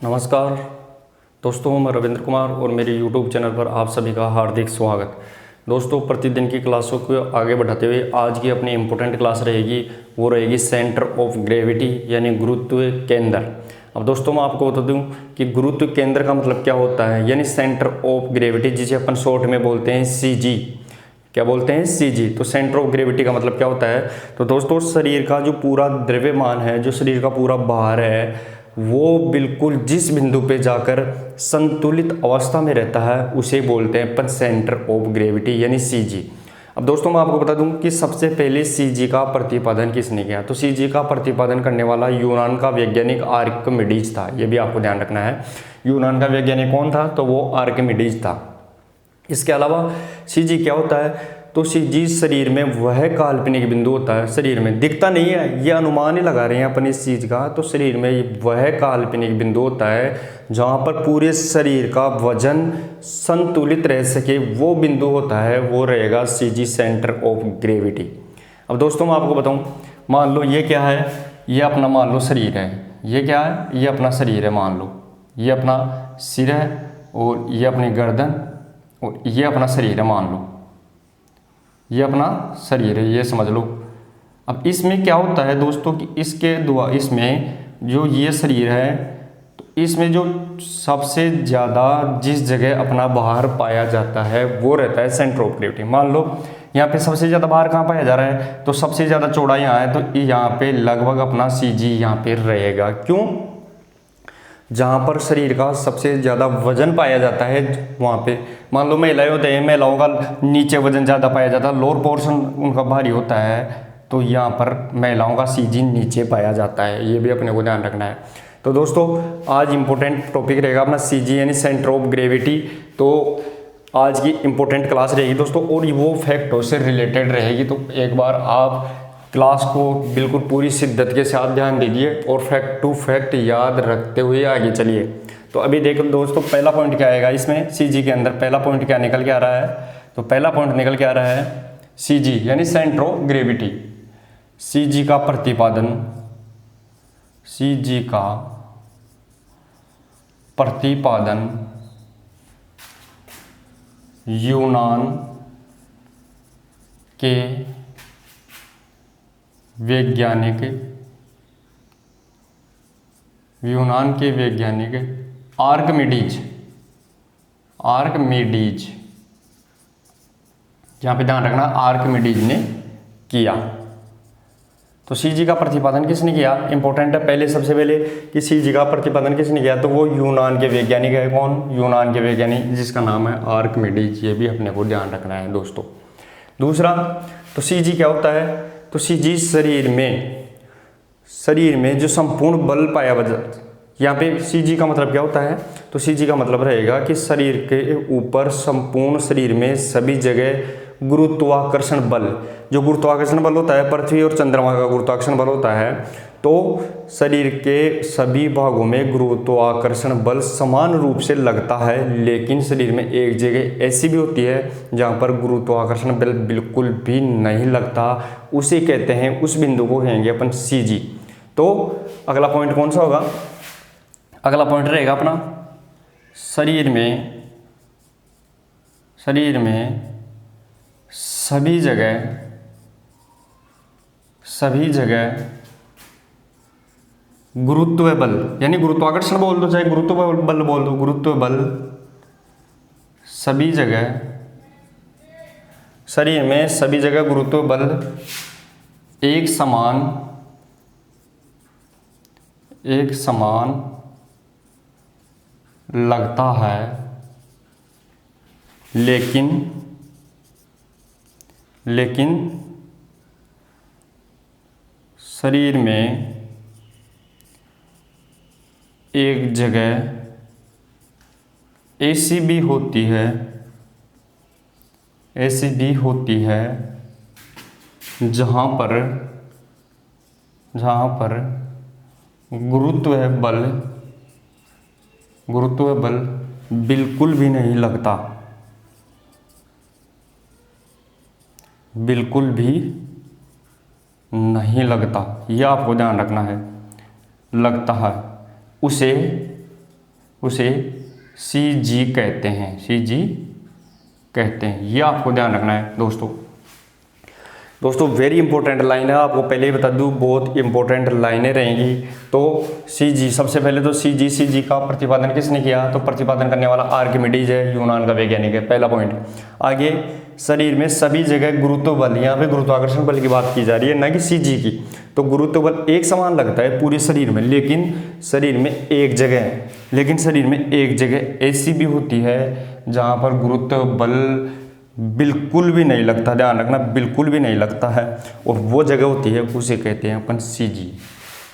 नमस्कार दोस्तों, मैं रविंद्र कुमार और मेरे YouTube चैनल पर आप सभी का हार्दिक स्वागत। दोस्तों, प्रतिदिन की क्लासों को आगे बढ़ाते हुए आज की अपनी इम्पोर्टेंट क्लास रहेगी, वो रहेगी सेंटर ऑफ ग्रेविटी यानी गुरुत्व केंद्र। अब दोस्तों मैं आपको बता दूं कि गुरुत्व केंद्र का मतलब क्या होता है, यानी सेंटर ऑफ ग्रेविटी, जिसे अपन शॉर्ट में बोलते हैं CG। क्या बोलते हैं? CG। तो सेंटर ऑफ ग्रेविटी का मतलब क्या होता है? तो दोस्तों शरीर का जो पूरा द्रव्यमान है, जो शरीर का पूरा भार है, वो बिल्कुल जिस बिंदु पे जाकर संतुलित अवस्था में रहता है उसे बोलते हैं अपन सेंटर ऑफ ग्रेविटी यानी CG। अब दोस्तों मैं आपको बता दूं कि सबसे पहले CG का प्रतिपादन किसने किया। तो CG का प्रतिपादन करने वाला यूनान का वैज्ञानिक आर्किमिडीज था। ये भी आपको ध्यान रखना है, यूनान का वैज्ञानिक कौन था? तो वो आर्किमिडीज था। इसके अलावा CG क्या होता है? तो CG शरीर में वह काल्पनिक बिंदु होता है, शरीर में दिखता नहीं है, ये अनुमान ही लगा रहे हैं अपन इस चीज़ का। तो शरीर में वह काल्पनिक बिंदु होता है जहाँ पर पूरे शरीर का वजन संतुलित रह सके, वो बिंदु होता है, वो रहेगा CG सेंटर ऑफ ग्रेविटी। अब दोस्तों मैं आपको बताऊँ, मान लो ये क्या है, ये अपना मान लो शरीर है, ये क्या है, ये अपना शरीर है, मान लो ये अपना सिर है और ये अपनी गर्दन और ये अपना शरीर है, मान लो ये अपना शरीर है, ये समझ लो। अब इसमें क्या होता है दोस्तों कि इसके द्वारा इसमें जो ये शरीर है, तो इसमें जो सबसे ज़्यादा जिस जगह अपना भार पाया जाता है वो रहता है सेंटर ऑफ ग्रेविटी। मान लो यहाँ पे सबसे ज़्यादा भार कहाँ पाया जा रहा है, तो सबसे ज़्यादा चौड़ा यहाँ है, तो यहाँ पे लगभग अपना CG यहाँ पे रहेगा। क्यों? जहाँ पर शरीर का सबसे ज़्यादा वजन पाया जाता है वहाँ पे, मान लो महिलाएं होते हैं, महिलाओं का नीचे वजन ज़्यादा पाया जाता है, लोअर पोर्शन उनका भारी होता है, तो यहाँ पर महिलाओं का CG नीचे पाया जाता है। ये भी अपने को ध्यान रखना है। तो दोस्तों आज इम्पोर्टेंट टॉपिक रहेगा अपना CG यानी सेंटर ऑफ ग्रेविटी। तो आज की इम्पोर्टेंट क्लास रहेगी दोस्तों, और वो फैक्टों से रिलेटेड रहेगी। तो एक बार आप क्लास को बिल्कुल पूरी शिद्दत के साथ ध्यान दीजिए और फैक्ट टू फैक्ट याद रखते हुए आगे चलिए। तो अभी देखो दोस्तों, पहला पॉइंट क्या आएगा इसमें CG के अंदर, पहला पॉइंट क्या निकल के आ रहा है? तो पहला पॉइंट निकल के आ रहा है CG यानी सेंटर ऑफ ग्रेविटी। CG का प्रतिपादन, CG का प्रतिपादन यूनान के वैज्ञानिक आर्किमिडीज, यहाँ पे ध्यान रखना, आर्किमिडीज ने किया। तो CG का प्रतिपादन किसने किया? इंपॉर्टेंट है पहले, सबसे पहले कि CG का प्रतिपादन किसने किया, तो वो यूनान के वैज्ञानिक है। कौन? यूनान के वैज्ञानिक जिसका नाम है आर्किमिडीज। ये भी अपने को ध्यान रखना है दोस्तों। दूसरा, तो CG क्या होता है? तो CG शरीर में जो संपूर्ण बल पाया जाता है, यहाँ पे CG का मतलब क्या होता है? तो CG का मतलब रहेगा कि शरीर के ऊपर संपूर्ण शरीर में सभी जगह गुरुत्वाकर्षण बल, जो गुरुत्वाकर्षण बल होता है पृथ्वी और चंद्रमा का गुरुत्वाकर्षण बल होता है, तो शरीर के सभी भागों में गुरुत्वाकर्षण बल समान रूप से लगता है, लेकिन शरीर में एक जगह ऐसी भी होती है जहाँ पर गुरुत्वाकर्षण बल बिल्कुल भी नहीं लगता, उसे कहते हैं, उस बिंदु को कहेंगे अपन CG। तो अगला पॉइंट कौन सा होगा? अगला पॉइंट रहेगा अपना शरीर में सभी जगह गुरुत्व बल, यानी गुरुत्वाकर्षण बोल दो चाहे गुरुत्व बल बोल दो, गुरुत्व बल सभी जगह, शरीर में सभी जगह गुरुत्व बल एक समान लगता है, लेकिन शरीर में एक जगह ऐसी भी होती है जहाँ पर गुरुत्व बल बिल्कुल भी नहीं लगता, बिल्कुल भी नहीं लगता, यह आपको ध्यान रखना है। लगता है उसे उसे सी जी कहते हैं, सी जी कहते हैं। ये आपको ध्यान रखना है दोस्तों। दोस्तों वेरी इंपॉर्टेंट लाइन है, आपको पहले ही बता दूं बहुत इंपॉर्टेंट लाइनें रहेंगी। तो सी जी, सबसे पहले तो सी जी का प्रतिपादन किसने किया? तो प्रतिपादन करने वाला आर्किमिडीज है, यूनान का वैज्ञानिक है, पहला पॉइंट। आगे, शरीर में सभी जगह गुरुत्व बल, यहाँ पे गुरुत्वाकर्षण बल की बात की जा रही है, ना कि सी जी की। तो गुरुत्व बल एक समान लगता है पूरे शरीर में, लेकिन शरीर में एक जगह ऐसी भी होती है जहाँ पर गुरुत्व बल बिल्कुल भी नहीं लगता, ध्यान रखना, बिल्कुल भी नहीं लगता है, और वो जगह होती है उसे कहते हैं अपन सी जी।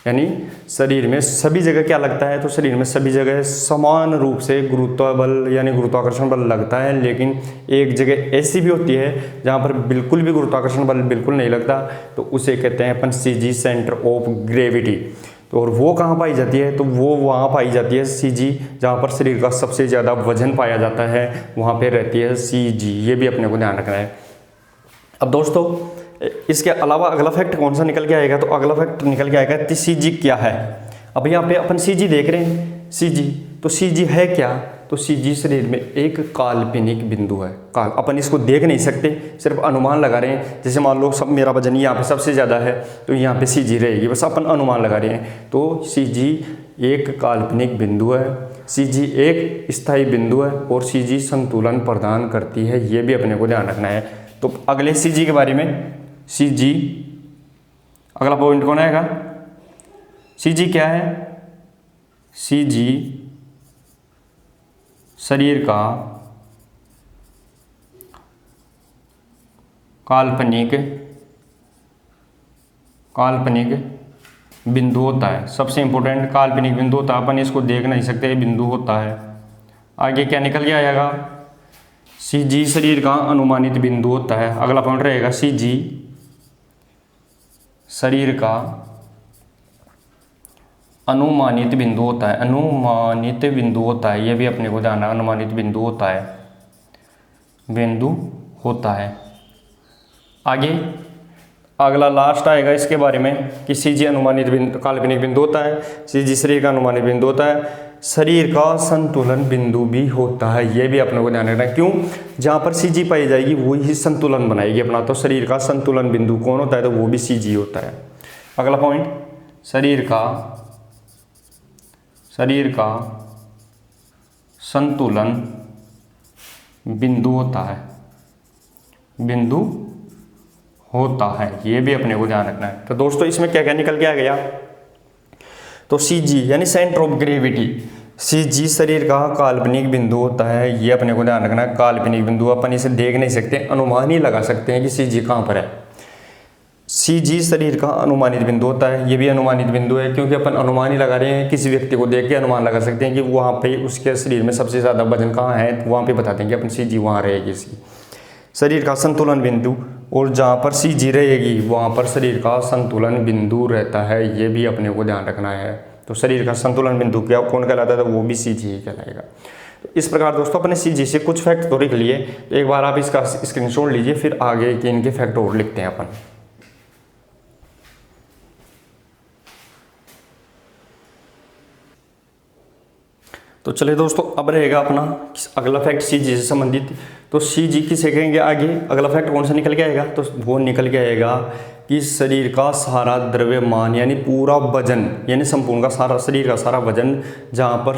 यानी शरीर में सभी जगह क्या लगता है? तो शरीर में सभी जगह समान रूप से गुरुत्व बल यानी गुरुत्वाकर्षण बल लगता है, लेकिन एक जगह ऐसी भी होती है जहाँ पर बिल्कुल भी गुरुत्वाकर्षण बल बिल्कुल नहीं लगता, तो उसे कहते हैं अपन सी जी, सेंटर ऑफ ग्रेविटी। तो और वो कहाँ पाई जाती है? तो वो वहाँ पाई जाती है सी जी, जहाँ पर शरीर का सबसे ज़्यादा वजन पाया जाता है, वहाँ पे रहती है सी जी। ये भी अपने को ध्यान रखना है। अब दोस्तों इसके अलावा अगला फैक्ट कौन सा निकल के आएगा? तो अगला फैक्ट निकल के आएगा कि सी जी क्या है। अब यहाँ पे अपन सी जी देख रहे हैं, सी जी, तो सी जी है क्या? तो सी जी शरीर में एक काल्पनिक बिंदु है। अपन इसको देख नहीं सकते, सिर्फ अनुमान लगा रहे हैं। जैसे मान लो सब मेरा वजन यहाँ पे सबसे ज़्यादा है, तो यहाँ पे सी जी रहेगी, बस अपन अनुमान लगा रहे हैं। तो सी जी एक काल्पनिक बिंदु है, सी जी एक स्थायी बिंदु है, और सी जी संतुलन प्रदान करती है। ये भी अपने को ध्यान रखना है। तो अगले सी जी के बारे में, सी जी अगला पॉइंट कौन आएगा? सी जी क्या है? सी जी शरीर का काल्पनिक बिंदु होता है। सबसे इंपॉर्टेंट काल्पनिक बिंदु होता है, अपन इसको देख नहीं सकते, बिंदु होता है। आगे क्या निकल के आएगा? सी जी शरीर का अनुमानित बिंदु होता है। अगला पॉइंट रहेगा सी जी शरीर का अनुमानित बिंदु होता है, अनुमानित बिंदु होता है। ये भी अपने को ध्यान, अनुमानित बिंदु होता है। आगे अगला लास्ट आएगा इसके बारे में कि सी जी अनुमानित बिंदु काल्पनिक बिंदु होता है, सी जी शरीर का अनुमानित बिंदु होता है, शरीर का संतुलन बिंदु भी होता है। ये भी अपने को ध्यान रखना है। क्यों? जहाँ पर सी जी पाई जाएगी वही संतुलन बनाएगी अपना। तो शरीर का संतुलन बिंदु कौन होता है? तो वो भी सी जी होता है। अगला पॉइंट, शरीर का संतुलन बिंदु होता है। ये भी अपने को ध्यान रखना है। तो दोस्तों इसमें क्या क्या निकल के आ गया? तो सी जी यानी सेंटर ऑफ ग्रेविटी, सी जी शरीर का काल्पनिक बिंदु होता है। ये अपने को ध्यान रखना है, काल्पनिक बिंदु, अपन इसे देख नहीं सकते, अनुमान ही लगा सकते हैं कि सी जी कहाँ पर है। सी जी शरीर का अनुमानित बिंदु होता है। ये भी अनुमानित बिंदु है, क्योंकि अपन अनुमान ही लगा रहे हैं। किसी व्यक्ति को देख के अनुमान लगा सकते हैं कि वहाँ पे उसके शरीर में सबसे ज़्यादा वजन कहाँ है, तो वहाँ पे बता देंगे अपन सी जी वहाँ रहेगी इसकी। शरीर का संतुलन बिंदु, और जहाँ पर सी जी रहेगी वहाँ पर शरीर का संतुलन बिंदु रहता है। ये भी अपने को ध्यान रखना है। तो शरीर का संतुलन बिंदु क्या कौन कहलाता है? तो वो भी सी जी ही कहलाएगा। तो इस प्रकार दोस्तों अपने सी जी से कुछ फैक्ट तो लिख लिए, तो एक बार आप इसका स्क्रीनशॉट लीजिए, फिर आगे के इनके फैक्ट और लिखते हैं अपन। तो चलिए दोस्तों, अब रहेगा अपना अगला फैक्ट सी जी से संबंधित। तो सी जी किसे कहेंगे आगे? अगला फैक्ट कौन सा निकल के आएगा? तो वो निकल के आएगा कि शरीर का सारा द्रव्यमान यानी पूरा वजन, यानी संपूर्ण का सारा शरीर का सारा वजन जहाँ पर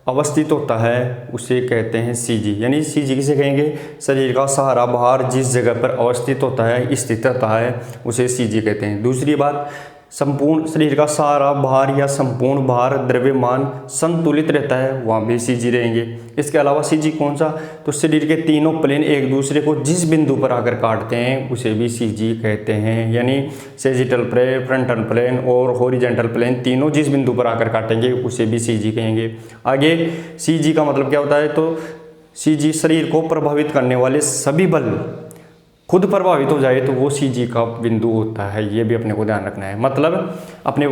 अवस्थित होता है उसे कहते हैं सी जी। यानी सी जी किसे कहेंगे? शरीर का सारा भार जिस जगह पर अवस्थित होता है, स्थित होता है, उसे सी जी कहते हैं। दूसरी बात, संपूर्ण शरीर का सारा भार या संपूर्ण भार द्रव्यमान संतुलित रहता है, वहाँ भी सी जी रहेंगे। इसके अलावा सी जी कौन सा? तो शरीर के तीनों प्लेन एक दूसरे को जिस बिंदु पर आकर काटते हैं उसे भी सी जी कहते हैं। यानी सेजिटल प्लेन, फ्रंटल प्लेन और हॉरिजॉन्टल प्लेन तीनों जिस बिंदु पर आकर काटेंगे उसे भी सी जी कहेंगे। आगे सी जी का मतलब क्या होता है? तो सी जी शरीर को प्रभावित करने वाले सभी बल खुद प्रभावित हो जाए तो वो सी जी का बिंदु होता है। ये भी अपने को ध्यान रखना है। मतलब अपने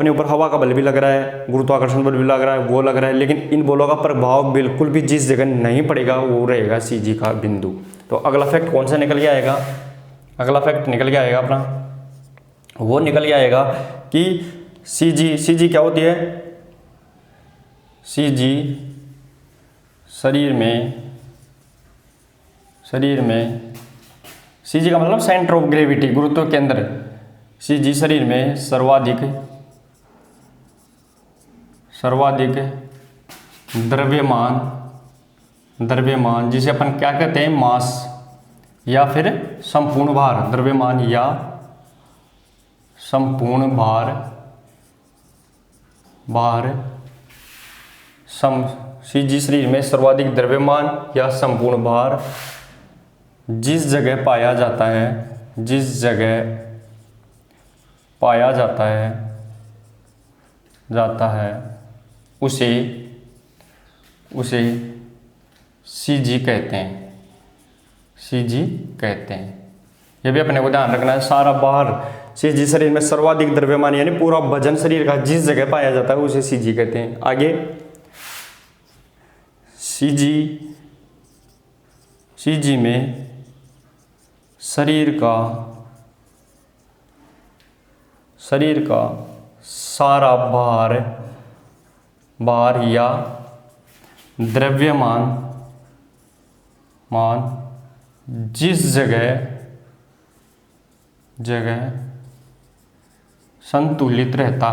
ऊपर हवा का बल भी लग रहा है, गुरुत्वाकर्षण बल भी लग रहा है, वो लग रहा है, लेकिन इन बलों का प्रभाव बिल्कुल भी जिस जगह नहीं पड़ेगा वो रहेगा सी जी का बिंदु। तो अगला फैक्ट कौन सा निकल के आएगा? अगला फैक्ट निकल के आएगा अपना, वो निकल के आएगा कि सी जी क्या होती है? सी जी शरीर में सी जी का मतलब सेंटर ऑफ ग्रेविटी, गुरुत्व केंद्र। सी जी शरीर में सर्वाधिक द्रव्यमान जिसे अपन क्या कहते हैं, मास या फिर संपूर्ण भार, द्रव्यमान या संपूर्ण भार सी जी शरीर में सर्वाधिक द्रव्यमान या संपूर्ण भार जिस जगह पाया जाता है उसे सी जी कहते हैं। ये भी अपने को ध्यान रखना है। सारा बाहर सी जी शरीर में सर्वाधिक द्रव्यमान यानी पूरा वजन शरीर का जिस जगह पाया जाता है उसे सी जी कहते हैं। आगे सी जी में शरीर का सारा भार या द्रव्यमान जिस जगह संतुलित रहता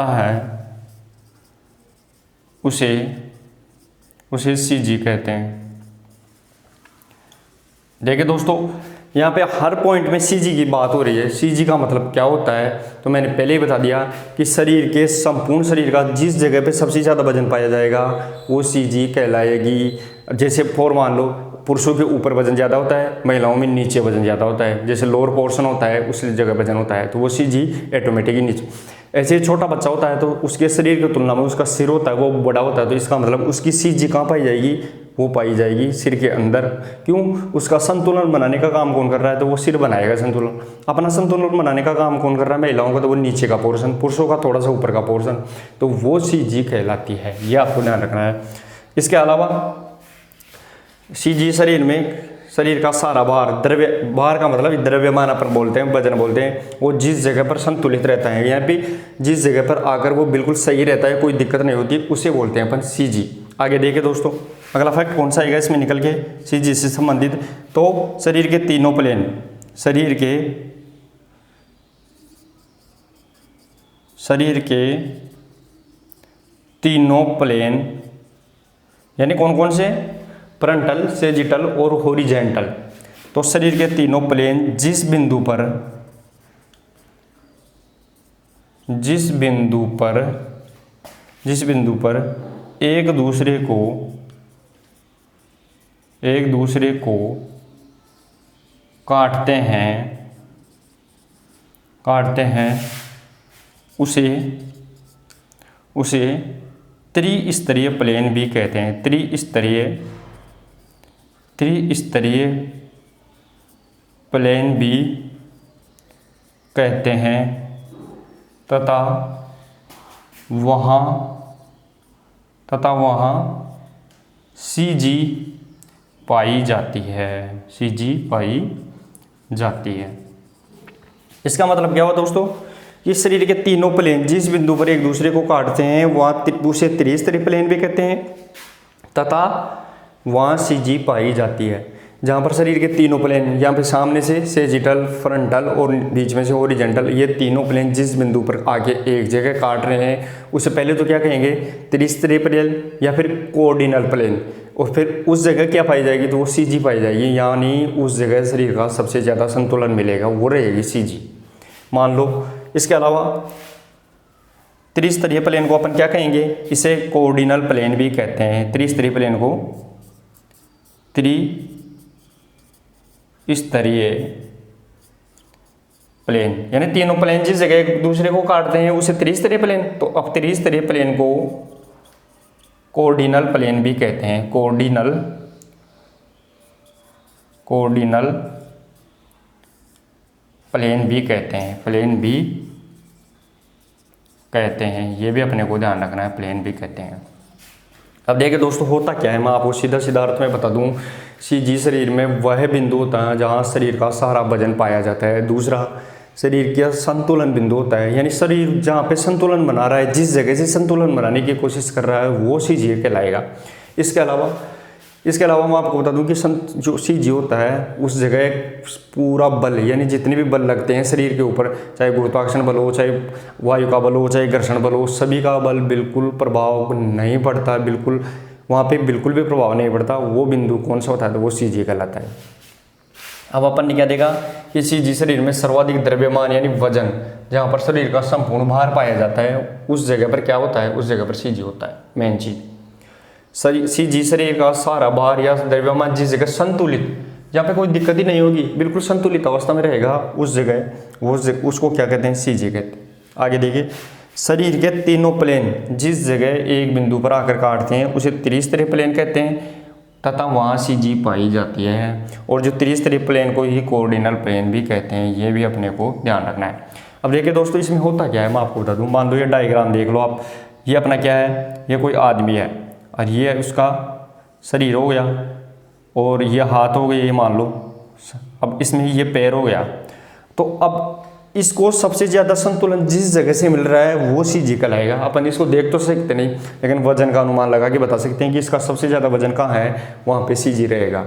है उसे सी जी कहते हैं। देखिए दोस्तों, यहाँ पे हर पॉइंट में सी जी की बात हो रही है। सी जी का मतलब क्या होता है तो मैंने पहले ही बता दिया कि संपूर्ण शरीर का जिस जगह पे सबसे ज़्यादा वजन पाया जाएगा वो सी जी कहलाएगी। जैसे मान लो पुरुषों के ऊपर वजन ज़्यादा होता है, महिलाओं में नीचे वजन ज़्यादा होता है। जैसे लोअर पोर्शन होता है उस जगह वजन होता है तो वो सी जी ऑटोमेटिकली नीचे। ऐसे छोटा बच्चा होता है तो उसके शरीर की तुलना में उसका सिर होता है वो बड़ा होता है, तो इसका मतलब उसकी सी जी कहाँ पाई जाएगी, वो पाई जाएगी सिर के अंदर। क्यों? उसका संतुलन बनाने का काम कौन कर रहा है तो वो सिर बनाएगा संतुलन। अपना संतुलन बनाने का काम कौन कर रहा है, महिलाओं का तो वो नीचे का पोर्शन, पुरुषों का थोड़ा सा ऊपर का पोर्शन, तो वो सी जी कहलाती है। ये आपको ध्यान रखना है। इसके अलावा सी जी शरीर का सारा भार का मतलब द्रव्यमान अपन बोलते हैं, वजन बोलते हैं, वो जिस जगह पर संतुलित रहता है, यहाँ पे जिस जगह पर आकर वो बिल्कुल सही रहता है, कोई दिक्कत नहीं होती, उसे बोलते हैं अपन सी जी। आगे देखिए दोस्तों, अगला फैक्ट कौन सा आएगा इसमें निकल के सी जी से संबंधित, तो शरीर के तीनों प्लेन यानी कौन कौन से, फ्रंटल, सेजिटल और हॉरिजेंटल। तो शरीर के तीनों प्लेन जिस बिंदु पर एक दूसरे को काटते हैं उसे त्रिस्तरीय प्लेन भी कहते हैं। त्रिस्तरीय प्लेन भी कहते हैं तथा वहाँ सी जी पाई जाती है। इसका मतलब क्या हुआ दोस्तों, कि शरीर के तीनों प्लेन जिस बिंदु पर एक दूसरे को काटते हैं वहाँ उसे त्रिस्तरीय प्लेन भी कहते हैं तथा वहाँ सी जी पाई जाती है। जहाँ पर शरीर के तीनों प्लेन, यहाँ पे सामने से सेजिटल, फ्रंटल और बीच में से हॉरिजॉन्टल, ये तीनों प्लेन जिस बिंदु पर आके एक जगह काट रहे हैं उसे पहले तो क्या कहेंगे, त्रिस्तरीय प्लेन या फिर कोऑर्डिनल प्लेन, और फिर उस जगह क्या पाई जाएगी तो वो सी जी पाई जाएगी, यानी उस जगह शरीर का सबसे ज़्यादा संतुलन मिलेगा, वो रहेगी सी जी, मान लो। इसके अलावा त्रिस्तरीय प्लेन को अपन क्या कहेंगे, इसे कोऑर्डिनल प्लेन भी कहते हैं। त्रिस्तरीय प्लेन को त्रिस्तरीय प्लेन यानी तीनों प्लेन जिस जगह एक दूसरे को काटते हैं उसे त्रिस्तरीय प्लेन, तो अब त्रिस्तरीय प्लेन को कोऑर्डिनल प्लेन भी कहते हैं। कोऑर्डिनल प्लेन भी कहते हैं, ये भी अपने को ध्यान रखना है, प्लेन भी कहते हैं। अब देखिए दोस्तों, होता क्या है, मैं आपको सीधा अर्थ में बता दूं, सी जी शरीर में वह बिंदु होता है जहां शरीर का सारा वजन पाया जाता है। दूसरा, शरीर का संतुलन बिंदु होता है, यानी शरीर जहाँ पे संतुलन बना रहा है, जिस जगह से संतुलन बनाने की कोशिश कर रहा है वो सीजी कहलाएगा। इसके अलावा मैं आपको बता दूं कि जो सीजी होता है उस जगह पूरा बल, यानी जितने भी बल लगते हैं शरीर के ऊपर, चाहे गुरुत्वाकर्षण बल हो, चाहे वायु का बल हो, चाहे घर्षण बल हो, सभी का बल बिल्कुल प्रभाव नहीं पड़ता, बिल्कुल वहाँ पे बिल्कुल भी प्रभाव नहीं पड़ता। वो बिंदु कौन सा होता है? तो वो सीजी कहलाता है। अब अपन ने क्या देखा कि सीजी शरीर में सर्वाधिक द्रव्यमान यानी वजन, जहाँ पर शरीर का संपूर्ण भार पाया जाता है, उस जगह पर क्या होता है? उस जगह पर सीजी होता है मेन चीज। सीजी शरीर का सारा भार या द्रव्यमान जिस जगह संतुलित, जहाँ पे कोई दिक्कत ही नहीं होगी, बिल्कुल संतुलित अवस्था में रहेगा, उस जगह उसको क्या कहते हैं? सीजी कहते हैं। आगे देखिए, शरीर के तीनों प्लेन जिस जगह एक बिंदु पर आकर काटते हैं उसे त्रिस्तरीय प्लेन कहते हैं तथा वहाँ सीजी पाई जाती है। और जो त्रिस्तरीय प्लेन को ही कोऑर्डिनल प्लेन भी कहते हैं, ये भी अपने को ध्यान रखना है। अब देखिए दोस्तों, इसमें होता क्या है मैं आपको बता दूं। मान लो ये डायग्राम देख लो आप, ये अपना क्या है? ये कोई आदमी है और ये उसका शरीर हो गया और ये हाथ हो गए, ये मान लो। अब इसमें ये पैर हो गया। तो अब इसको सबसे ज़्यादा संतुलन जिस जगह से मिल रहा है वो सीजी कहलाएगा। अपन इसको देख तो सकते नहीं, लेकिन वजन का अनुमान लगा के बता सकते हैं कि इसका सबसे ज़्यादा वजन कहाँ है, वहाँ पे सीजी रहेगा।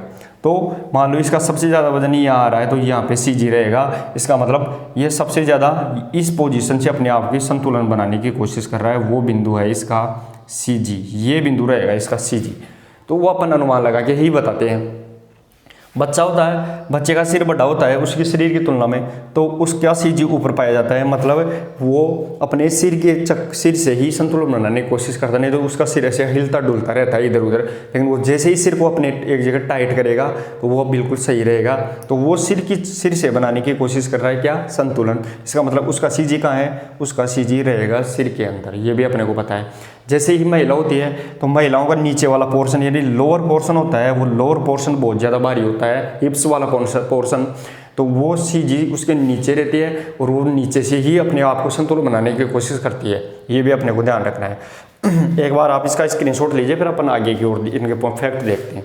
तो मान लो इसका सबसे ज़्यादा वजन यहाँ आ रहा है तो यहाँ पे सीजी रहेगा। इसका मतलब ये सबसे ज़्यादा इस पोजीशन से अपने आप की संतुलन बनाने की कोशिश कर रहा है, वो बिंदु है इसका सीजी। ये बिंदु रहेगा इसका सीजी। तो वो अपन अनुमान लगा के ही बताते हैं। बच्चा होता है, बच्चे का सिर बड़ा होता है उसके शरीर की तुलना में, तो उसका सीजी ऊपर पाया जाता है। मतलब वो अपने सिर से ही संतुलन बनाने की कोशिश करता, नहीं तो उसका सिर ऐसे हिलता डुलता रहता है इधर उधर। लेकिन वो जैसे ही सिर को अपने एक जगह टाइट करेगा तो वो बिल्कुल सही रहेगा। तो वो सिर से बनाने की कोशिश कर रहा है क्या? संतुलन। इसका मतलब उसका सीजी कहाँ है? उसका सीजी रहेगा सिर के अंदर। ये भी अपने को पता है। जैसे ही महिला होती है तो महिलाओं का नीचे वाला पोर्शन यानी लोअर पोर्शन होता है, वो लोअर पोर्शन बहुत ज़्यादा भारी होता है, हिप्स वाला पोर्शन, तो वो सीजी उसके नीचे रहती है और वो नीचे से ही अपने आप को संतुलन बनाने की कोशिश करती है। ये भी अपने को ध्यान रखना है। एक बार आप इसका स्क्रीनशॉट लीजिए, फिर अपन आगे की ओर इनके फैक्ट देखते हैं।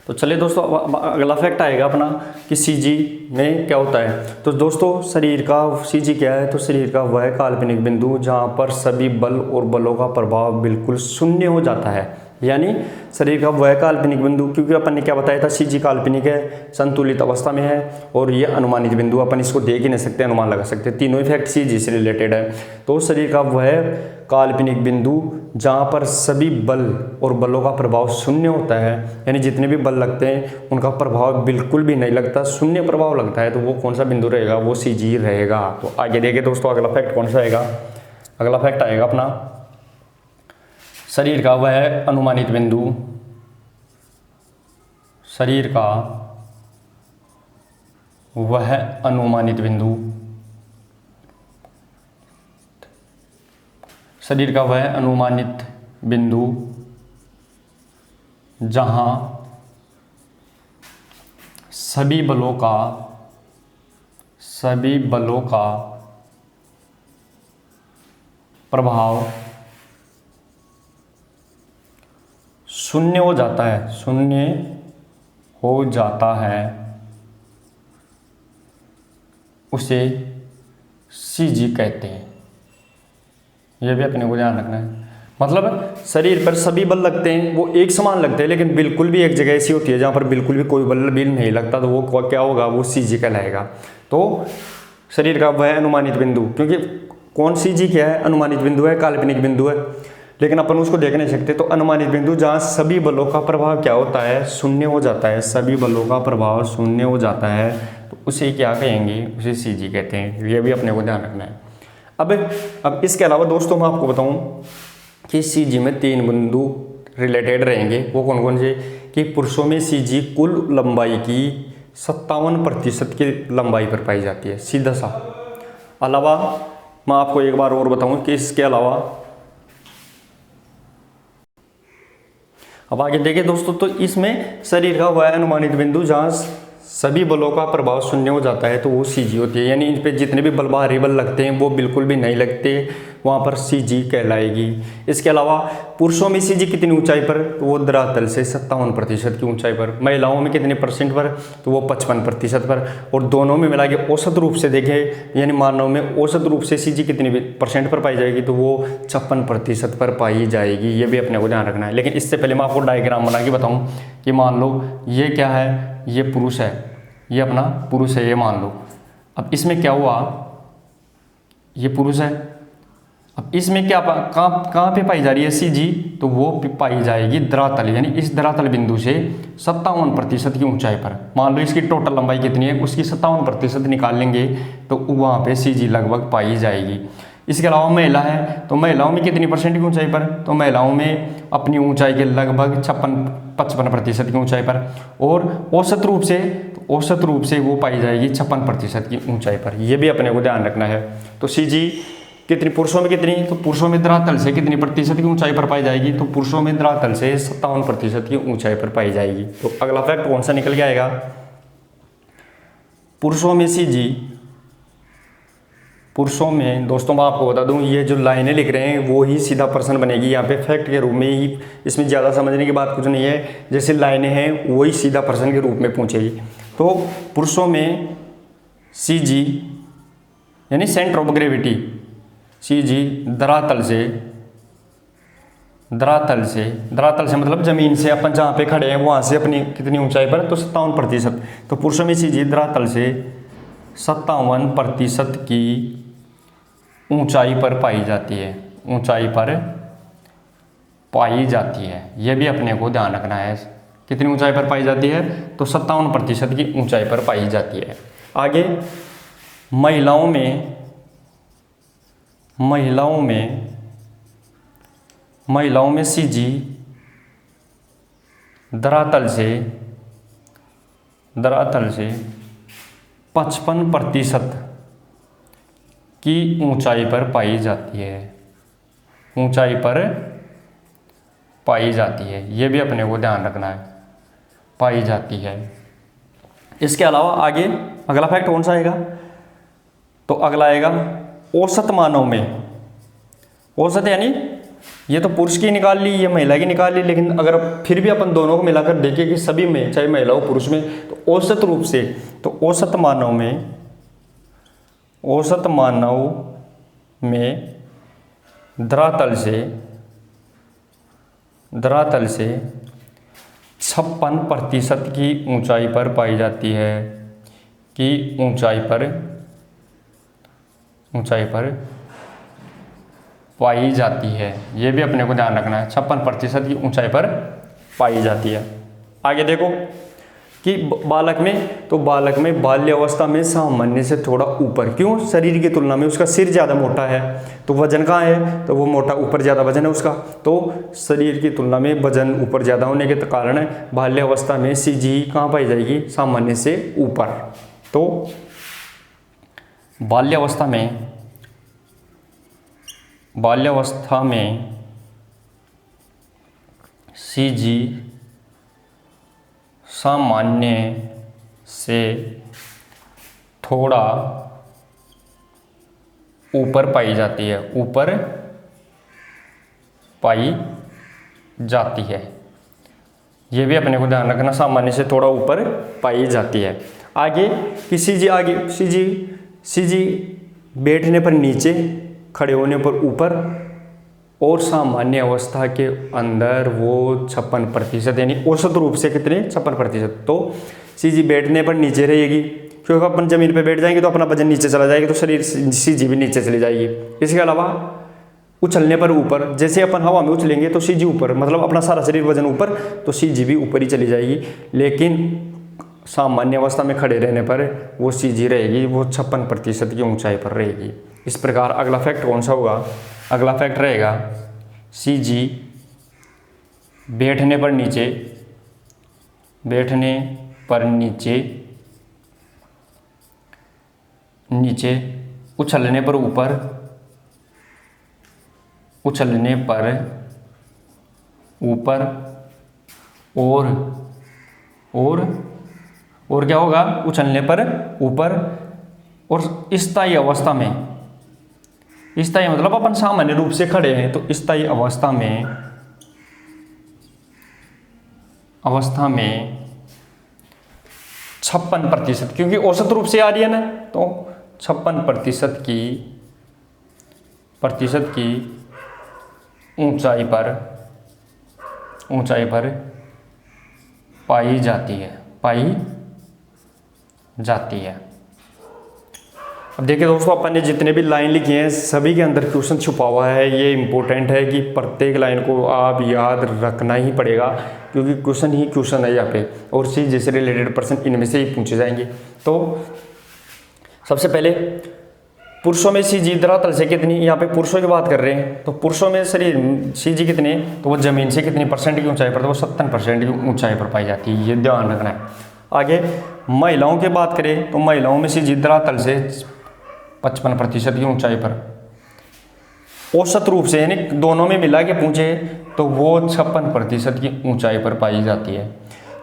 तो चलिए दोस्तों, अगला फैक्ट आएगा अपना कि सीजी में क्या होता है। तो दोस्तों, शरीर का सीजी क्या है? तो शरीर का वह काल्पनिक बिंदु जहाँ पर सभी बल और बलों का प्रभाव बिल्कुल शून्य हो जाता है। यानी शरीर का वह काल्पनिक बिंदु, क्योंकि अपन ने क्या बताया था, सीजी काल्पनिक है, संतुलित अवस्था में है और ये अनुमानित बिंदु, अपन इसको देख ही नहीं सकते, अनुमान लगा सकते। तीनों इफेक्ट सीजी से रिलेटेड है। तो शरीर का वह काल्पनिक बिंदु जहाँ पर सभी बल और बलों का प्रभाव शून्य होता है, यानी जितने भी बल लगते हैं उनका प्रभाव बिल्कुल भी नहीं लगता, शून्य प्रभाव लगता है, तो वो कौन सा बिंदु रहेगा? वो सीजी रहेगा। तो आगे देखिए दोस्तों, अगला फैक्ट कौन सा आएगा? अगला फैक्ट आएगा अपना, शरीर का वह अनुमानित बिंदु, शरीर का वह अनुमानित बिंदु, शरीर का वह अनुमानित बिंदु जहां सभी बलों का प्रभाव शून्य हो जाता है, उसे सीजी कहते हैं। यह भी अपने को ध्यान रखना है। मतलब शरीर पर सभी बल लगते हैं, वो एक समान लगते हैं, लेकिन बिल्कुल भी एक जगह ऐसी होती है जहाँ पर बिल्कुल भी कोई बल भी नहीं लगता, तो वो क्या होगा? वो सीजी कहलाएगा। तो शरीर का वह अनुमानित बिंदु, क्योंकि कौन सीजी क्या है? अनुमानित बिंदु है, काल्पनिक बिंदु है, लेकिन अपन उसको देख नहीं सकते। तो अनुमानित बिंदु जहाँ सभी बलों का प्रभाव क्या होता है? शून्य हो जाता है। सभी बलों का प्रभाव शून्य हो जाता है, तो उसे क्या कहेंगे? उसे सीजी कहते हैं। ये भी अपने को ध्यान रखना है। अब इसके अलावा दोस्तों मैं आपको बताऊं कि सीजी में 3 बिंदु रिलेटेड रहेंगे। वो कौन कौन से? कि पुरुषों में सीजी कुल लंबाई की 57% की लंबाई पर पाई जाती है, सीधा सा। अलावा मैं आपको एक बार और बताऊं कि इसके अलावा अब आगे देखिए दोस्तों, तो इसमें शरीर का वह अनुमानित बिंदु जहाँ सभी बलों का प्रभाव शून्य हो जाता है तो वो CG होती है, यानी इन पे जितने भी बल बाहरी बल लगते हैं वो बिल्कुल भी नहीं लगते, वहाँ पर CG कहलाएगी। इसके अलावा पुरुषों में CG कितनी ऊंचाई पर, तो वो धरातल से 57% की ऊंचाई पर। महिलाओं में कितने परसेंट पर, तो वो 55% पर। और दोनों में मिला के औसत रूप से देखें, यानी मानव में औसत रूप से CG कितनी परसेंट पर पाई जाएगी, तो वो 56% पर पाई जाएगी। ये भी अपने को ध्यान रखना है। लेकिन इससे पहले मैं आपको डायग्राम बना के बताऊँ कि मान लो ये क्या है, ये पुरुष है, ये अपना पुरुष है, ये मान लो। अब इसमें क्या हुआ, ये पुरुष है, अब इसमें क्या कहाँ पे पाई जा रही है CG, तो वो पाई जाएगी धरातल, यानी इस धरातल बिंदु से 57% की ऊंचाई पर। मान लो इसकी टोटल लंबाई कितनी है, उसकी 57% निकाल लेंगे तो वहाँ पे CG लगभग पाई जाएगी। इसके अलावा महिला है, तो महिलाओं में कितनी परसेंट की ऊंचाई पर, तो महिलाओं में अपनी ऊंचाई के लगभग 55% की ऊंचाई पर। और औसत रूप से वो पाई जाएगी 56% की ऊंचाई पर। ये भी अपने को ध्यान रखना है। तो CG कितनी पुरुषों में कितनी, तो पुरुषों में धरातल से कितनी प्रतिशत की ऊंचाई पर पाई जाएगी, तो पुरुषों में धरातल से 57% की ऊंचाई पर पाई जाएगी। तो अगला फैक्ट कौन सा निकल के आएगा, पुरुषों में CG, पुरुषों में दोस्तों मैं आपको बता दूं, ये जो लाइनें लिख रहे हैं वो ही सीधा प्रश्न बनेगी यहाँ पे फैक्ट के रूप में ही। इसमें ज़्यादा समझने की बात कुछ नहीं है, जैसे लाइनें हैं वही सीधा प्रश्न के रूप में पूछेगी। तो पुरुषों में CG यानी सेंटर ऑफ ग्रेविटी, CG धरातल से मतलब जमीन से अपन जहाँ पे खड़े हैं वहाँ से अपनी कितनी ऊंचाई पर, तो 57%। तो पुरुषों में CG धरातल से 57% की ऊंचाई पर पाई जाती है, यह भी अपने को ध्यान रखना है। कितनी ऊंचाई पर पाई जाती है, तो 57% की ऊंचाई पर पाई जाती है। आगे महिलाओं में CG धरातल से 55% की ऊंचाई पर पाई जाती है, ये भी अपने को ध्यान रखना है, पाई जाती है। इसके अलावा आगे अगला फैक्ट कौन सा आएगा, तो अगला आएगा औसत मानव में। औसत यानी ये तो पुरुष की निकाल ली, ये महिला की निकाल ली, लेकिन अगर फिर भी अपन दोनों को मिलाकर देखें कि सभी में चाहे महिला हो पुरुष में, तो औसत रूप से, तो औसत मानव में धरातल से 56% की ऊंचाई पर पाई जाती है, पाई जाती है। ये भी अपने को ध्यान रखना है, 56% की ऊंचाई पर पाई जाती है। आगे देखो कि बालक में बाल्य अवस्था में सामान्य से थोड़ा ऊपर, क्यों, शरीर की तुलना में उसका सिर ज़्यादा मोटा है, तो वजन कहाँ है, तो वो मोटा ऊपर ज़्यादा वजन है उसका, तो शरीर की तुलना में वजन ऊपर ज़्यादा होने के कारण बाल्य अवस्था में CG कहाँ पाई जाएगी, सामान्य से ऊपर। तो बाल्यावस्था में CG सामान्य से थोड़ा ऊपर पाई जाती है, ये भी अपने को ध्यान रखना, सामान्य से थोड़ा ऊपर पाई जाती है। आगे कि CG बैठने पर नीचे, खड़े होने पर ऊपर, और सामान्य अवस्था के अंदर वो 56%, यानी औसत रूप से कितने, 56%। तो CG बैठने पर नीचे रहेगी, क्योंकि अपन जमीन पर बैठ जाएंगे तो अपना वजन नीचे चला जाएगा, तो शरीर CG भी नीचे चली जाएगी। इसके अलावा उछलने पर ऊपर, जैसे अपन हवा में उछलेंगे तो CG ऊपर, मतलब अपना सारा शरीर वजन ऊपर, तो CG भी ऊपर ही चली जाएगी। लेकिन सामान्य अवस्था में खड़े रहने पर वो CG रहेगी, वो 56% की ऊंचाई पर रहेगी। इस प्रकार अगला फैक्ट कौन सा होगा, अगला फैक्ट रहेगा CG बैठने पर नीचे, उछलने पर ऊपर, और क्या होगा, उछलने पर ऊपर। और स्थायी अवस्था में, स्थायी मतलब अपन सामान्य रूप से खड़े हैं, तो स्थायी अवस्था में 56%, क्योंकि औसत रूप से आ रही है ना, तो 56% की ऊंचाई पर पाई जाती है। अब देखिए दोस्तों, अपन ने जितने भी लाइन लिखी हैं सभी के अंदर क्वेश्चन छुपा हुआ है। ये इंपॉर्टेंट है कि प्रत्येक लाइन को आप याद रखना ही पड़ेगा, क्योंकि क्वेश्चन ही क्वेश्चन है यहाँ पे, और सी जैसे रिलेटेड प्रश्न इनमें से ही पूछे जाएंगे। तो सबसे पहले पुरुषों में सी जी धरातल से कितनी, यहाँ पे पुरुषों की बात कर रहे हैं, तो पुरुषों में शरीर सी जी कितने, तो वो जमीन से कितनी परसेंट की ऊंचाई पर, तो वो 70% की ऊंचाई पर पाई जाती है, ये ध्यान रखना है। आगे महिलाओं की बात करें तो महिलाओं में सी जी धरातल से 55% की ऊंचाई पर, औसत रूप से यानी दोनों में मिला के पूछे तो वो 56% की ऊंचाई पर पाई जाती है।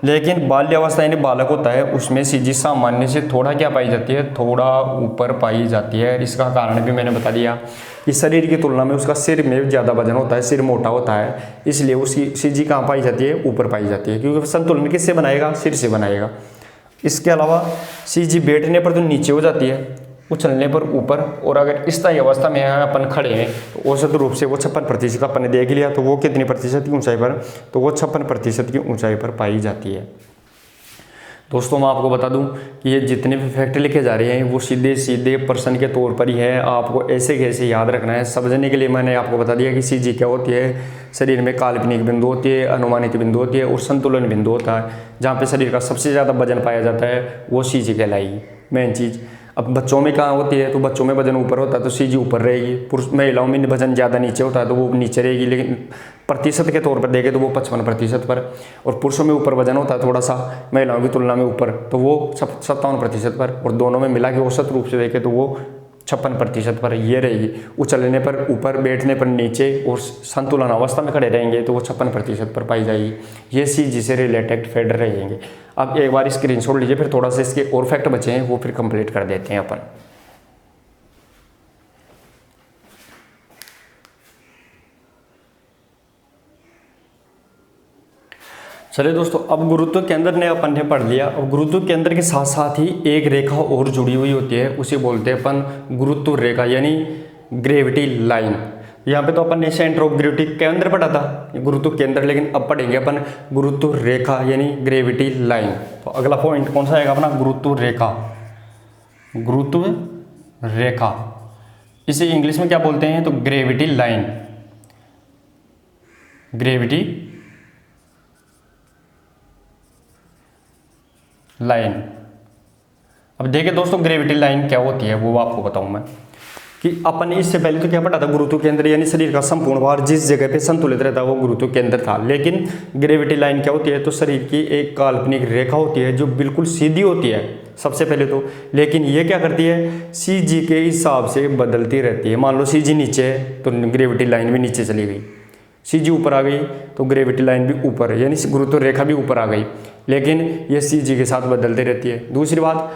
लेकिन बाल्यावस्था यानी बालक होता है, उसमें सीजी सामान्य से थोड़ा क्या पाई जाती है, थोड़ा ऊपर पाई जाती है। इसका कारण भी मैंने बता दिया कि शरीर की तुलना में उसका सिर में ज़्यादा वजन होता है, सिर मोटा होता है, इसलिए उसकी सीजी कहाँ पाई जाती है, ऊपर पाई जाती है, क्योंकि संतुलन किससे बनाएगा, सिर से बनाएगा। इसके अलावा सीजी बैठने पर तो नीचे हो जाती है, उछलने पर ऊपर, और अगर स्थायी अवस्था में अपन खड़े हैं तो औसत रूप से वो 56% अपन ने देख लिया, तो वो कितनी प्रतिशत की ऊंचाई पर, तो वो 56% की ऊंचाई पर पाई जाती है। दोस्तों मैं आपको बता दूं कि ये जितने भी फैक्ट लिखे जा रहे हैं वो सीधे सीधे प्रश्न के तौर पर ही है, आपको ऐसे कैसे याद रखना है समझने के लिए मैंने आपको बता दिया कि सीजी क्या होती है। शरीर में काल्पनिक बिंदु होती है, अनुमानित बिंदु होती है और संतुलन बिंदु होता है। जहाँ पे शरीर का सबसे ज़्यादा वजन पाया जाता है वो सीजी कहलाएगी, मेन चीज़। अब बच्चों में कहाँ होती है, तो बच्चों में वजन ऊपर होता है तो सीजी ऊपर रहेगी। पुरुष महिलाओं में वजन ज़्यादा नीचे होता है तो वो नीचे रहेगी, लेकिन प्रतिशत के तौर पर देखें तो वो 55% पर, और पुरुषों में ऊपर वजन होता है थोड़ा सा महिलाओं की तुलना में ऊपर, तो वो 57% पर, और दोनों में मिला के औसत रूप से देखें तो वो 56% पर ये रहेगी। उछलने पर ऊपर, बैठने पर नीचे, और संतुलन अवस्था में खड़े रहेंगे तो वो 56% पर पाई जाएगी। ये सीजी से रिलेटेड फैक्ट रहेंगे। अब एक बार स्क्रीनशॉट लीजिए, फिर थोड़ा सा इसके और फैक्ट बचे हैं वो फिर कंप्लीट कर देते हैं अपन। चलिए दोस्तों, अब गुरुत्व केंद्र ने अपन ने पढ़ लिया। अब गुरुत्व केंद्र के साथ साथ ही एक रेखा और जुड़ी हुई होती है, उसे बोलते हैं अपन गुरुत्व रेखा यानी ग्रेविटी लाइन। यहाँ पे तो अपन ने सेंटर ऑफ ग्रेविटी केंद्र पढ़ा था, गुरुत्व केंद्र, लेकिन अब पढ़ेंगे अपन गुरुत्व रेखा यानी ग्रेविटी लाइन। तो अगला पॉइंट कौन सा आएगा अपना, गुरुत्व रेखा। गुरुत्व रेखा इसे इंग्लिश में क्या बोलते हैं, तो ग्रेविटी लाइन, ग्रेविटी लाइन। अब देखिए दोस्तों, ग्रेविटी लाइन क्या होती है वो आपको बताऊं मैं, कि अपन ने इससे पहले तो क्या पढ़ा था, गुरुत्व केंद्र यानी शरीर का संपूर्ण भार जिस जगह पे संतुलित रहता है वो गुरुत्व केंद्र था। लेकिन ग्रेविटी लाइन क्या होती है, तो शरीर की एक काल्पनिक रेखा होती है जो बिल्कुल सीधी होती है सबसे पहले तो, लेकिन ये क्या करती है, सी जी के हिसाब से बदलती रहती है। मान लो सी जी नीचे है तो ग्रेविटी लाइन भी नीचे चली गई, सी जी ऊपर आ गई तो ग्रेविटी लाइन भी ऊपर, यानी गुरुत्व रेखा भी ऊपर आ गई, लेकिन ये सी जी के साथ बदलती रहती है। दूसरी बात,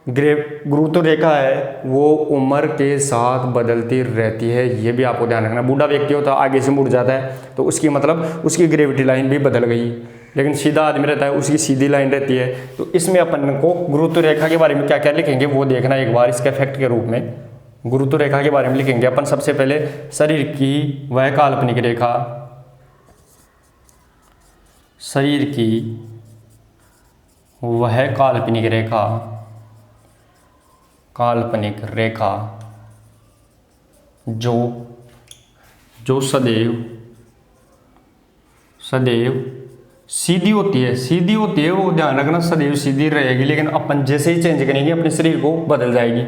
गुरुत्व रेखा है वो उम्र के साथ बदलती रहती है, ये भी आपको ध्यान रखना। बूढ़ा व्यक्ति होता है आगे से मुड़ जाता है तो उसकी मतलब उसकी ग्रेविटी लाइन भी बदल गई, लेकिन सीधा आदमी रहता है उसकी सीधी लाइन रहती है। तो इसमें अपन को गुरुत्व रेखा के बारे में क्या क्या लिखेंगे वो देखना एक बार इसके इफेक्ट के रूप में। गुरुत्व रेखा के बारे में लिखेंगे अपन सबसे पहले, शरीर की वह काल्पनिक रेखा, शरीर की वह काल्पनिक रेखा, काल्पनिक रेखा जो सदैव सीधी होती है, सीधी होती है वो ध्यान रखना, सदैव सीधी रहेगी, लेकिन अपन जैसे ही चेंज करेंगे अपने शरीर को बदल जाएगी।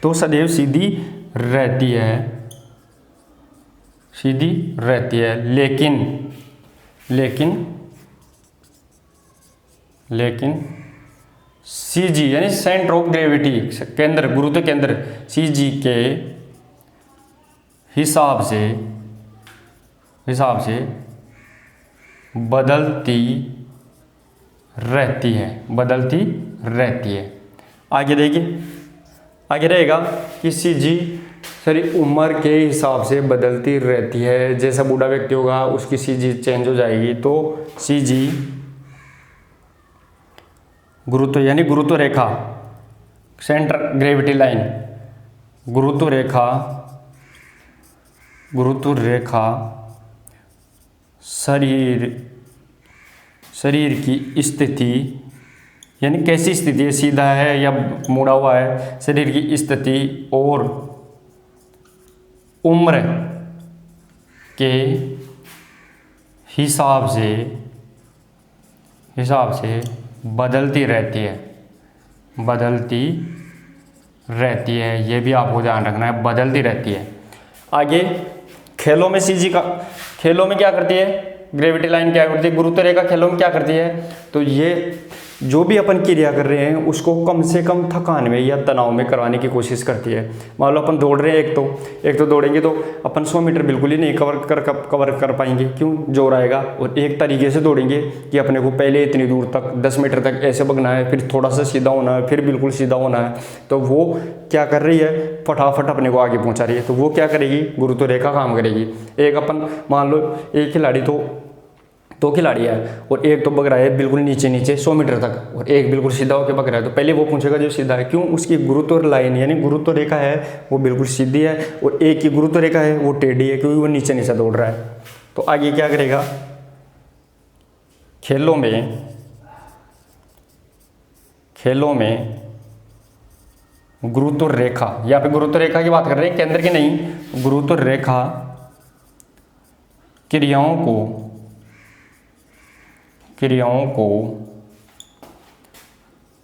तो सदैव सीधी रहती है, सीधी रहती है, लेकिन सी जी यानी सेंटर ऑफ ग्रेविटी केंद्र, गुरुत्व केंद्र सी जी के हिसाब से बदलती रहती है, बदलती रहती है। आगे देखिए, आगे रहेगा कि सी जी सॉरी उम्र के हिसाब से बदलती रहती है। जैसा बूढ़ा व्यक्ति होगा उसकी सी जी चेंज हो जाएगी। तो सी जी गुरुत्व यानी गुरुत्व रेखा, सेंटर ग्रेविटी लाइन, गुरुत्व रेखा शरीर की स्थिति यानी कैसी स्थिति है, सीधा है या मुड़ा हुआ है, शरीर की स्थिति और उम्र के हिसाब से बदलती रहती है। ये भी आपको ध्यान रखना है, बदलती रहती है। आगे खेलों में सीजी का, खेलों में क्या करती है, ग्रेविटी लाइन क्या करती है, गुरुत्व रेखा खेलों में क्या करती है, तो ये जो भी अपन क्रिया कर रहे हैं उसको कम से कम थकान में या तनाव में करवाने की कोशिश करती है। मान लो अपन दौड़ रहे हैं, एक तो दौड़ेंगे तो अपन 100 मीटर बिल्कुल ही नहीं कवर कर पाएंगे, क्यों, जोर आएगा। और एक तरीके से दौड़ेंगे कि अपने को पहले इतनी दूर तक 10 मीटर तक ऐसे भागना है, फिर थोड़ा सा सीधा होना है, फिर बिल्कुल सीधा होना है। तो वो क्या कर रही है, फटाफट अपने को आगे पहुँचा रही है। तो वो क्या करेगी, गुरुत्व रेखा काम करेगी। एक अपन मान लो एक खिलाड़ी दो खिलाड़ी है और एक तो भाग रहा है बिल्कुल नीचे 100 मीटर तक और एक बिल्कुल सीधा होकर भाग रहा है। तो पहले वो पूछेगा जो सीधा है, क्यों, उसकी गुरुत्व लाइन यानी गुरुत्व रेखा है वो बिल्कुल सीधी है, और एक की गुरुत्व रेखा है वो टेढ़ी है क्योंकि वो नीचे दौड़ रहा है। तो आगे क्या करेगा, खेलों में गुरुत्व रेखा, यहाँ पे गुरुत्व रेखा की बात कर रहे हैं, केंद्र की नहीं, गुरुत्व रेखा क्रियाओं को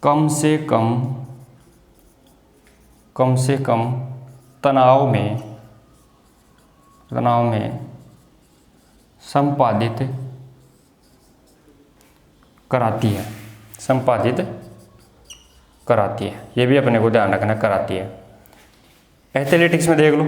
कम से कम तनाव में संपादित कराती है। ये भी अपने को ध्यान रखना, कराती है। एथलेटिक्स में देख लो,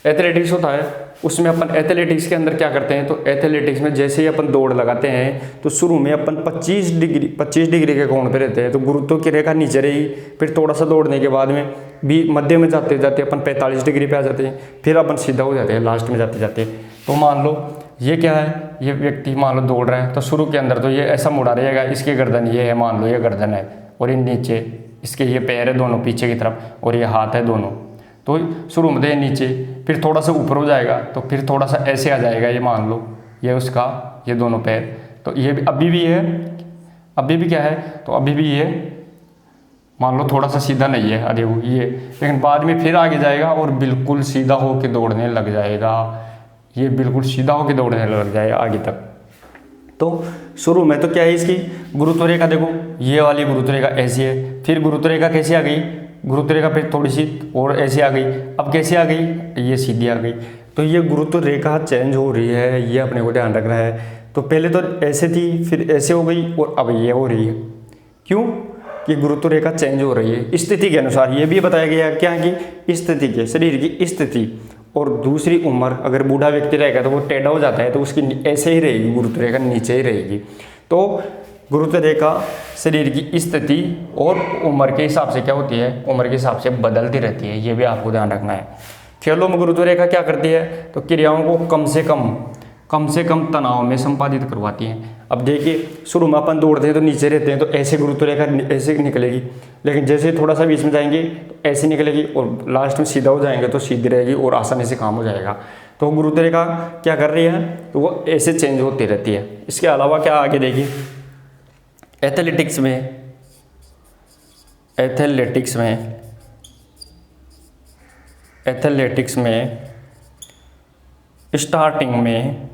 एथलेटिक्स होता है, उसमें अपन एथलेटिक्स के अंदर क्या करते हैं, तो एथलेटिक्स में जैसे ही अपन दौड़ लगाते हैं तो शुरू में अपन 25 डिग्री के कोण पे रहते हैं, तो गुरुत्व की रेखा नीचे रही, फिर थोड़ा सा दौड़ने के बाद में भी मध्य में जाते अपन 45 डिग्री पे आ जाते हैं, फिर अपन सीधा हो जाते हैं लास्ट में जाते। तो मान लो ये क्या है, ये व्यक्ति मान लो दौड़ रहा है, तो शुरू के अंदर तो ये ऐसा मुड़ा रहेगा, इसकी गर्दन ये है, मान लो ये गर्दन है, और ये नीचे इसके ये पैर है दोनों पीछे की तरफ, और ये हाथ है दोनों। तो शुरू में ये नीचे, फिर थोड़ा सा ऊपर हो जाएगा, तो फिर थोड़ा सा ऐसे आ जाएगा, ये मान लो ये उसका ये दोनों पैर, तो ये अभी भी क्या है, तो अभी भी ये मान लो थोड़ा सा सीधा नहीं है, अरे वो ये, लेकिन बाद में फिर आगे जाएगा और बिल्कुल सीधा होकर दौड़ने लग जाएगा, ये बिल्कुल सीधा होकर दौड़ने लग जाएगा आगे तक। तो शुरू में तो क्या है, इसकी गुरुत्व रेखा देखो, ये वाली गुरुत्व रेखा ऐसी है, फिर गुरुत्व रेखा कैसी आ गई, गुरुत्व रेखा फिर थोड़ी सी और ऐसी आ गई, अब कैसी आ गई, ये सीधी आ गई। तो ये गुरुत्व रेखा चेंज हो रही है, ये अपने को ध्यान रखना है। तो पहले तो ऐसे थी, फिर ऐसे हो गई, और अब ये हो रही है। क्यों, कि गुरुत्व रेखा चेंज हो रही है स्थिति के अनुसार। ये भी बताया गया है क्या, कि स्थिति के, शरीर की स्थिति और दूसरी उम्र, अगर बूढ़ा व्यक्ति रहेगा तो वो टेढ़ा हो जाता है, तो उसकी ऐसे ही रहेगी, गुरुत्व रेखा नीचे ही रहेगी। तो गुरुत्व रेखा शरीर की स्थिति और उम्र के हिसाब से क्या होती है, उम्र के हिसाब से बदलती रहती है, ये भी आपको ध्यान रखना है। खेलों में गुरुत्व रेखा क्या करती है, तो क्रियाओं को कम से कम तनाव में संपादित करवाती हैं। अब देखिए, शुरू में अपन दौड़ते हैं तो नीचे रहते हैं, तो ऐसे गुरुत्व रेखा ऐसे निकलेगी, लेकिन जैसे थोड़ा सा बीच में जाएंगे तो ऐसे निकलेगी, और लास्ट में सीधा हो जाएंगे तो सीधी रहेगी और आसानी से काम हो जाएगा। तो गुरुत्व रेखा क्या कर रही है, तो वो ऐसे चेंज होती रहती है। इसके अलावा क्या आगे देखिए, एथलेटिक्स में स्टार्टिंग में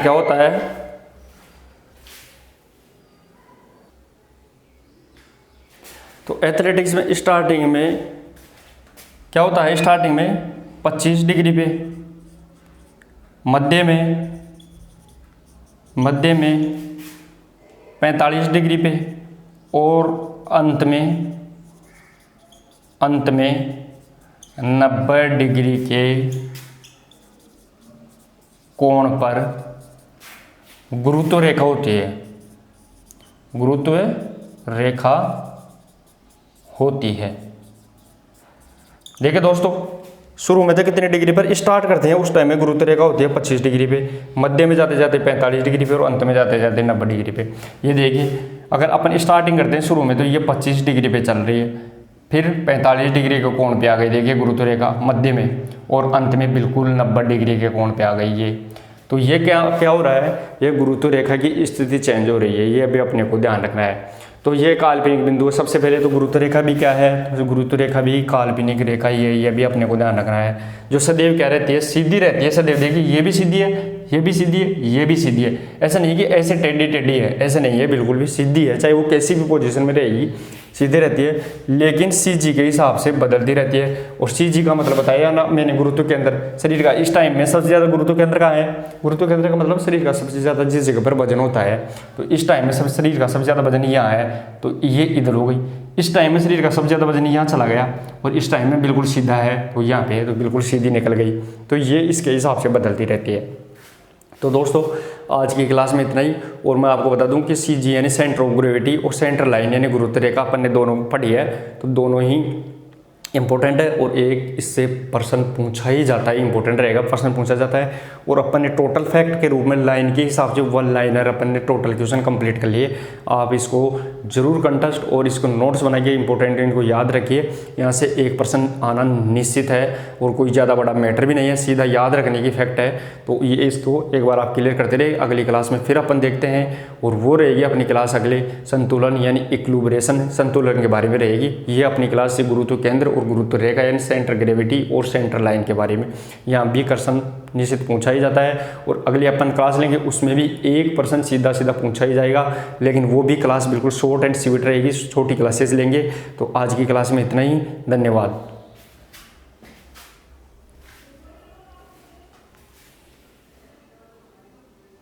क्या होता है, तो एथलेटिक्स में स्टार्टिंग में क्या होता है, स्टार्टिंग में 25 डिग्री पे, मध्य में 45 डिग्री पे, और अंत में 90 डिग्री के कोण पर गुरुत्व रेखा होती है, गुरुत्व रेखा होती है। देखिए दोस्तों, शुरू में तो कितने डिग्री पर स्टार्ट करते हैं उस टाइम में गुरुत्व रेखा होती है 25 डिग्री पे, मध्य में जाते जाते 45 डिग्री पे और अंत में जाते जाते 90 डिग्री पे। ये देखिए, अगर अपन स्टार्टिंग करते हैं शुरू में तो ये 25 डिग्री पे चल रही है, फिर 45 डिग्री के कोण पे आ गई, देखिए गुरुत्व रेखा मध्य में, और अंत में बिल्कुल 90 डिग्री के कोण पे आ गई ये। तो ये क्या क्या हो रहा है, ये गुरुत्व रेखा की स्थिति चेंज हो रही है, ये अभी अपने को ध्यान रखना है। तो ये काल्पनिक बिंदु है। सबसे पहले तो गुरुत्व रेखा भी क्या है, तो गुरुत्व रेखा भी काल्पनिक रेखा ही है, ये भी अपने को ध्यान रखना है। जो सदैव क्या रहती है, सीधी रहती है सदैव। देखिए ये भी सीधी है, ये भी सीधी है, ये भी सीधी है। ऐसा नहीं कि ऐसे टेढ़ी टेढ़ी है, ऐसे नहीं है, बिल्कुल भी सीधी है, चाहे वो कैसी भी पोजीशन में रहेगी सीधे रहती है, लेकिन CG के हिसाब से बदलती रहती है। और CG का मतलब बताया ना मैंने, गुरुत्व केंद्र शरीर का। इस टाइम में सबसे ज़्यादा गुरुत्व केंद्र कहाँ है, गुरुत्व केंद्र का मतलब शरीर का सबसे ज़्यादा जिस जगह पर वजन होता है, तो इस टाइम में सब शरीर का सबसे ज़्यादा वजन यहाँ है, तो ये इधर हो गई। इस टाइम में शरीर का सबसे ज़्यादा वजन यहाँ चला गया, और इस टाइम में बिल्कुल सीधा है तो यहाँ पे है, तो बिल्कुल सीधी निकल गई। तो ये इसके हिसाब से बदलती रहती है। तो दोस्तों आज की क्लास में इतना ही। और मैं आपको बता दूं कि CG यानी सेंटर ऑफ ग्रेविटी और सेंटर लाइन यानी गुरुत्व रेखा अपन ने दोनों पढ़ी है, तो दोनों ही इंपॉर्टेंट है, और एक इससे प्रश्न पूछा ही जाता है, इंपॉर्टेंट रहेगा, प्रश्न पूछा जाता है। और अपन ने टोटल फैक्ट के रूप में लाइन के हिसाब से 1 लाइनर अपन ने टोटल क्वेश्चन कंप्लीट कर लिए। आप इसको जरूर कंटेस्ट और इसको नोट्स बनाइए, इंपॉर्टेंट इनको याद रखिए। यहाँ से 1 प्रश्न आना निश्चित है, और कोई ज़्यादा बड़ा मैटर भी नहीं है, सीधा याद रखने की फैक्ट है। तो ये इसको एक बार आप क्लियर करते रहे। अगली क्लास में फिर अपन देखते हैं, और वो रहेगी अपनी क्लास अगले संतुलन यानी इक्विलिब्रेशन, संतुलन के बारे में रहेगी। ये अपनी क्लास से गुरुत्व केंद्र और गुरुत्व रेखा यानी सेंटर ग्रेविटी और सेंटर लाइन के बारे में यहाँ भी क्वेश्चन निश्चित पूछा ही जाता है। और अगली अपन क्लास लेंगे उसमें भी 1 प्रश्न सीधा सीधा पूछा ही जाएगा, लेकिन वो भी क्लास बिल्कुल शॉर्ट एंड स्वीट रहेगी, छोटी क्लासेस लेंगे। तो आज की क्लास में इतना ही, धन्यवाद।